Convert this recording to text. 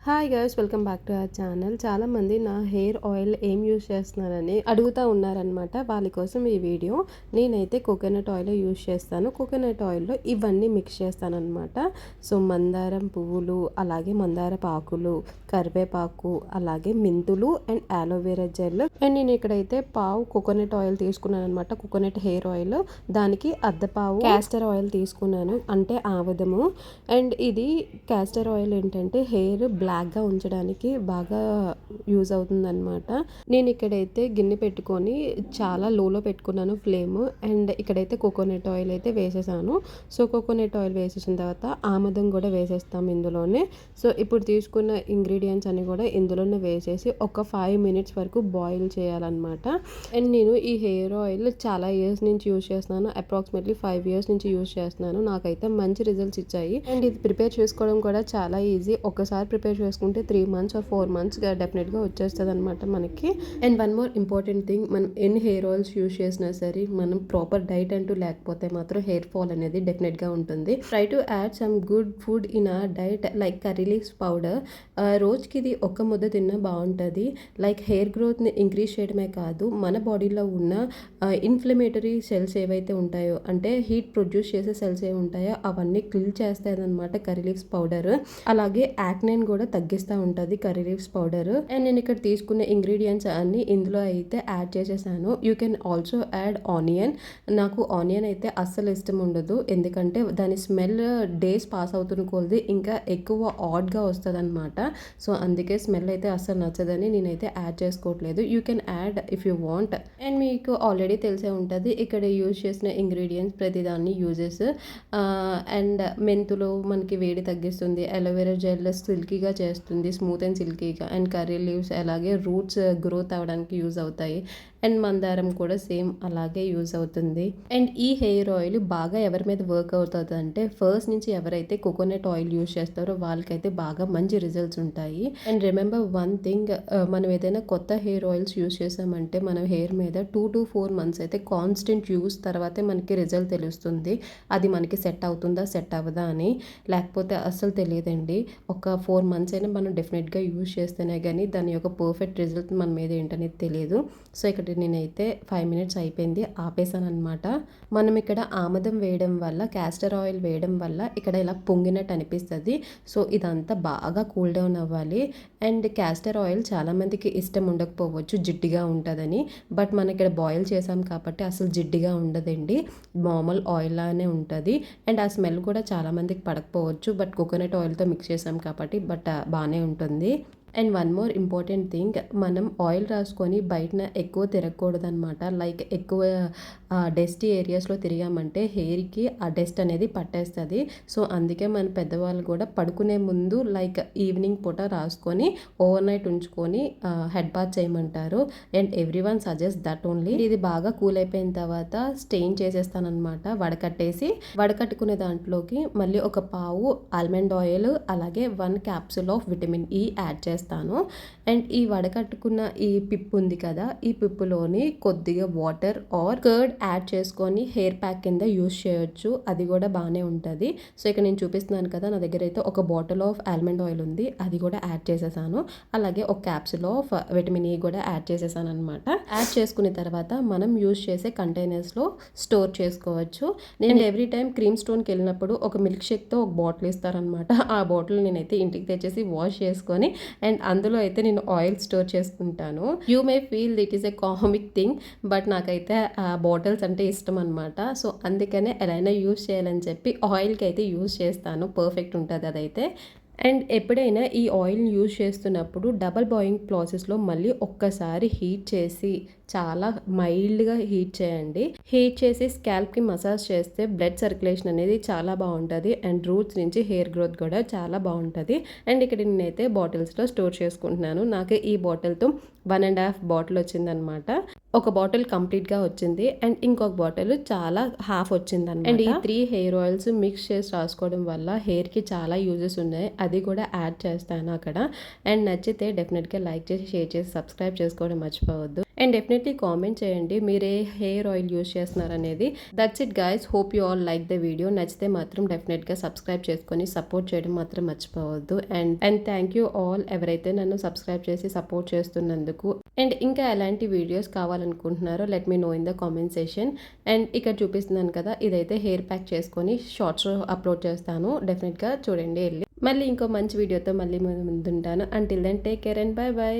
Hi guys, welcome back to our channel. చాలామంది నా hair oil ఏం యూజ్ చేస్తున్నారని అడుగుతూ ఉన్నారనమాట. వాళ్ళ కోసం ఈ వీడియో. నేనైతే కోకోనట్ ఆయిల్ యూజ్ చేస్తాను. కోకోనట్ ఆయిల్లో ఇవన్నీ మిక్స్ చేస్తానన్నమాట. సో మందారం పువ్వులు, అలాగే మందారపు ఆకులు, కరివేపాకు, అలాగే మెంతులు అండ్ ఆలోవెరా జెల్. అండ్ నేను ఇక్కడైతే పావు కోకోనట్ ఆయిల్ తీసుకున్నాను అనమాట. కోకోనట్ హెయిర్ ఆయిల్, దానికి అర్ధపావు క్యాస్టర్ ఆయిల్ తీసుకున్నాను, అంటే ఆవదము. అండ్ ఇది క్యాస్టర్ ఆయిల్ ఏంటంటే హెయిర్ బ్లాక్గా ఉంచడానికి బాగా యూజ్ అవుతుందన్నమాట. నేను ఇక్కడైతే గిన్నె పెట్టుకొని చాలా లోలో పెట్టుకున్నాను ఫ్లేమ్. అండ్ ఇక్కడైతే కోకోనట్ ఆయిల్ అయితే వేసేసాను. సో కోకోనట్ ఆయిల్ వేసేసిన తర్వాత ఆముదం కూడా వేసేస్తాం ఇందులోనే. సో ఇప్పుడు తీసుకున్న ఇంగ్రీడియంట్స్ అన్ని కూడా ఇందులోనే వేసేసి ఒక 5 minutes వరకు బాయిల్ చేయాలన్నమాట. అండ్ నేను ఈ హెయిర్ ఆయిల్ చాలా ఇయర్స్ నుంచి యూజ్ చేస్తున్నాను. అప్రాక్సిమేట్లీ 5 years నుంచి యూజ్ చేస్తున్నాను. నాకైతే మంచి రిజల్ట్స్ ఇచ్చాయి. అండ్ ఇది ప్రిపేర్ చేసుకోవడం కూడా చాలా ఈజీ. ఒకసారి ప్రిపేర్ చేసుకుంటే 3 months or 4 months డెఫినెట్గా వచ్చేస్తుంది అనమాట మనకి. And one more important thing, మనం ఎన్ని హెయిర్ ఆయిల్స్ యూజ్ చేసినా సరే మనం ప్రాపర్ డైట్ అంటూ లేకపోతే మాత్రం హెయిర్ ఫాల్ అనేది డెఫినెట్గా ఉంటుంది. Try to add some good food in a diet like curry leaves powder. రోజుకి ఇది ఒక్క ముద్ద తిన్నా బాగుంటుంది. లైక్ హెయిర్ గ్రోత్ని ఇంక్రీజ్ చేయడమే కాదు, మన బాడీలో ఉన్న ఇన్ఫ్లమేటరీ సెల్స్ ఏవైతే ఉంటాయో, అంటే హీట్ ప్రొడ్యూస్ చేసే సెల్స్ ఏవి ఉంటాయో అవన్నీ కిల్ చేస్తాయి అనమాట కర్రీ లీవ్స్ పౌడర్. అలాగే యాక్నేని కూడా తగ్గిస్తూ ఉంటుంది కర్రీ లీవ్స్ పౌడర్. అండ్ నేను ఇక్కడ తీసుకున్న ఇంగ్రీడియంట్స్ అన్ని ఇందులో అయితే యాడ్ చేసేసాను. You can also add onion. నాకు ఆనియన్ అయితే అస్సలు ఇష్టం ఉండదు, ఎందుకంటే దాని స్మెల్ డేస్ పాస్ అవుతున్న కొలది ఇంకా ఎక్కువ ఆడ్గా వస్తుంది అనమాట. సో అందుకే స్మెల్ అయితే అస్సలు నచ్చదని నేనైతే యాడ్ చేసుకోవట్లేదు. You can add if you want. And మీకు ఆల్రెడీ తెలిసే ఉంటుంది ఇక్కడ యూజ్ చేసిన ఇంగ్రీడియంట్స్ ప్రతిదాన్ని యూజెస్. అండ్ మెంతులు మనకి వేడి తగ్గిస్తుంది, అలోవెరా జెల్ సిల్కీగా చేస్తుంది, స్మూత్ అండ్ సిల్కీగా. అండ్ కర్రీ లీవ్స్ అలాగే రూట్స్ గ్రోత్ అవ్వడానికి యూజ్ అవుతాయి. అండ్ మందారం కూడా సేమ్ అలాగే యూజ్ అవుతుంది. అండ్ ఈ హెయిర్ ఆయిల్ బాగా ఎవరి మీద వర్క్ అవుతుంది అంటే, ఫస్ట్ నుంచి ఎవరైతే కోకోనట్ ఆయిల్ యూజ్ చేస్తారో వాళ్ళకైతే బాగా మంచి రిజల్ట్స్ ఉంటాయి. అండ్ రిమెంబర్ వన్ థింగ్, మనం ఏదైనా కొత్త హెయిర్ ఆయిల్స్ యూజ్ చేసామంటే మనం హెయిర్ మీద 2 to 4 months అయితే కాన్స్టెంట్ యూజ్ తర్వాతే మనకి రిజల్ట్ తెలుస్తుంది. అది మనకి సెట్ అవుతుందా సెట్ అవ్వదా అని. లేకపోతే అస్సలు తెలియదండి. ఒక 4 months అయినా మనం డెఫినెట్గా యూజ్ చేస్తేనే కానీ దాని యొక్క పర్ఫెక్ట్ రిజల్ట్ మన మీద ఏంటనేది తెలియదు. సో ఇక్కడ నేనైతే 5 minutes అయిపోయింది, ఆపేసాను అనమాట. మనం ఇక్కడ ఆముదం వేయడం వల్ల, క్యాస్టర్ ఆయిల్ వేయడం వల్ల ఇక్కడ ఇలా పొంగినట్టు అనిపిస్తుంది. సో ఇదంతా బాగా కూల్ డౌన్ అవ్వాలి. అండ్ క్యాస్టర్ ఆయిల్ చాలామందికి ఇష్టం ఉండకపోవచ్చు, జిడ్డుగా ఉంటుందని. బట్ మనం ఇక్కడ బాయిల్ చేసాం కాబట్టి అసలు జిడ్డుగా ఉండదండి, నార్మల్ ఆయిల్ లానే ఉంటుంది. అండ్ ఆ స్మెల్ కూడా చాలామందికి పడకపోవచ్చు, బట్ కోకోనట్ ఆయిల్తో మిక్స్ చేసాం కాబట్టి బట్ బాగానే ఉంటుంది. And one more important thing, మనం ఆయిల్ రాసుకొని బయటన ఎక్కువ తిరగకూడదు అనమాట. లైక్ ఎక్కువ డస్టీ ఏరియాస్లో తిరిగామంటే హెయిర్కి ఆ డస్ట్ అనేది పట్టేస్తుంది. సో అందుకే మన పెద్దవాళ్ళు కూడా పడుకునే ముందు లైక్ ఈవినింగ్ పూట రాసుకొని ఓవర్ నైట్ ఉంచుకొని హెడ్ బాత్ చేయమంటారు. And every one suggest that only. ఇది బాగా కూల్ అయిపోయిన తర్వాత స్టెయిన్ చేసేస్తానమాట, వడకట్టుకునే దాంట్లోకి మళ్ళీ ఒక పావు ఆల్మండ్ ఆయిల్, అలాగే 1 capsule of vitamin E add చేస్తాను. అండ్ ఈ వడకట్టుకున్న ఈ పిప్పు ఉంది కదా, ఈ పిప్పులోని కొద్దిగా వాటర్ ఆర్ కర్డ్ యాడ్ చేసుకొని హెయిర్ ప్యాక్ కింద యూజ్ చేయొచ్చు, అది కూడా బాగానే ఉంటుంది. సో ఇక్కడ నేను చూపిస్తున్నాను కదా, నా దగ్గర అయితే ఒక బాటిల్ ఆఫ్ ఆల్మండ్ ఆయిల్ ఉంది, అది కూడా యాడ్ చేసేసాను. అలాగే ఒక క్యాప్సూల్ ఆఫ్ విటమిన్ ఈ కూడా యాడ్ చేసేసాను అనమాట. యాడ్ చేసుకున్న తర్వాత మనం యూజ్ చేసే కంటైనర్స్లో స్టోర్ చేసుకోవచ్చు. నేను ఎవ్రీ టైం క్రీమ్ స్టోన్కి వెళ్ళినప్పుడు ఒక మిల్క్ షేక్తో ఒక బాటిల్ ఇస్తారనమాట. ఆ బాటిల్ నేనైతే ఇంటికి తెచ్చేసి వాష్ చేసుకొని అండ్ అందులో అయితే నేను ఆయిల్ స్టోర్ చేసుకుంటాను. You may feel it is a comic thing, but నాకైతే ఆ బాటిల్స్ అంటే ఇష్టం అనమాట. సో అందుకనే ఎలా అయినా యూజ్ చేయాలని చెప్పి ఆయిల్కి అయితే యూజ్ చేస్తాను, పర్ఫెక్ట్ ఉంటుంది అదైతే. అండ్ ఎప్పుడైనా ఈ ఆయిల్ని యూజ్ చేస్తున్నప్పుడు డబల్ బాయిలింగ్ ప్రాసెస్లో మళ్ళీ ఒక్కసారి హీట్ చేసి, చాలా మైల్డ్గా హీట్ చేయండి. హీట్ చేసి స్కాల్ప్కి మసాజ్ చేస్తే బ్లడ్ సర్క్యులేషన్ అనేది చాలా బాగుంటుంది. అండ్ రూట్స్ నుంచి హెయిర్ గ్రోత్ కూడా చాలా బాగుంటుంది. అండ్ ఇక్కడ నేనైతే బాటిల్స్లో స్టోర్ చేసుకుంటున్నాను. నాకు ఈ బాటిల్తో 1.5 బాటిల్ వచ్చిందనమాట. ఒక బాటిల్ కంప్లీట్గా వచ్చింది అండ్ ఇంకొక బాటిల్ చాలా హాఫ్ వచ్చిందనమాట. అండ్ ఈ 3 హెయిర్ ఆయిల్స్ మిక్స్ చేసి రాసుకోవడం వల్ల హెయిర్కి చాలా యూజెస్ ఉన్నాయి, అది కూడా యాడ్ చేస్తాను అక్కడ. అండ్ నచ్చితే డెఫినెట్గా లైక్ చేసి, షేర్ చేసి, సబ్స్క్రైబ్ చేసుకోవడం మర్చిపోవద్దు. అండ్ డెఫినెట్లీ కామెంట్ చేయండి మీరు ఏ హెయిర్ ఆయిల్ యూస్ చేస్తున్నారనేది. That's it guys, hope you all like the video. నచ్చితే మాత్రం డెఫినెట్గా సబ్స్క్రైబ్ చేసుకొని సపోర్ట్ చేయడం మాత్రం మర్చిపోవద్దు. అండ్ థ్యాంక్ యూ ఆల్ ఎవరైతే నన్ను సబ్స్క్రైబ్ చేసి సపోర్ట్ చేస్తున్నందుకు. అండ్ ఇంకా ఎలాంటి వీడియోస్ కావాలనుకుంటున్నారో let me know in the comment session. And ఇక్కడ చూపిస్తున్నాను కదా, ఇదైతే హెయిర్ ప్యాక్ చేసుకొని షార్ట్స్ అప్లోడ్ చేస్తాను. డెఫినెట్గా చూడండి వెళ్ళి. మళ్ళీ ఇంకో మంచి వీడియోతో మళ్ళీ ముందుంటాను. Until then take care and bye by.